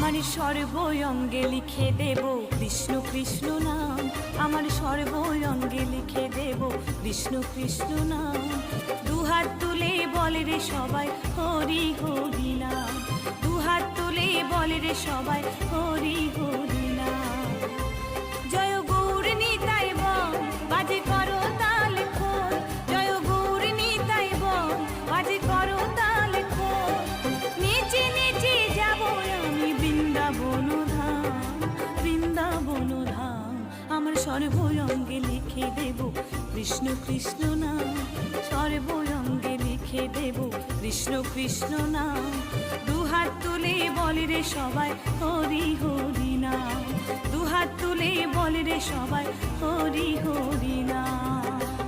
আমার সর্বঙ্গে লিখে দেব কৃষ্ণ কৃষ্ণ নাম, আমার সর্বঙ্গে লিখে দেব কৃষ্ণ কৃষ্ণ নাম। দুহাত তুলে বলে রে সবাই হরি হরি নাম, দুহাত তুলে বলে রে সবাই হরি হরি নাম। জয় গৌর নিতাই বল বাজে করো তাল খোল, জয় গৌর নিতাই বল বাজে করো তাল খোল। নেচে নেচে যাব আমি বৃন্দাবন ধাম, বৃন্দাবন ধাম। আমার সর্বঙ্গে লিখে দেব কৃষ্ণ কৃষ্ণ নাম, সর্বঙ্গে লিখে দেব কৃষ্ণ কৃষ্ণ নাম। দুহাত তুলে বলে রে সবাই হরি হরি নাম, দুহাত তুলে বলে রে সবাই হরি হরি নাম।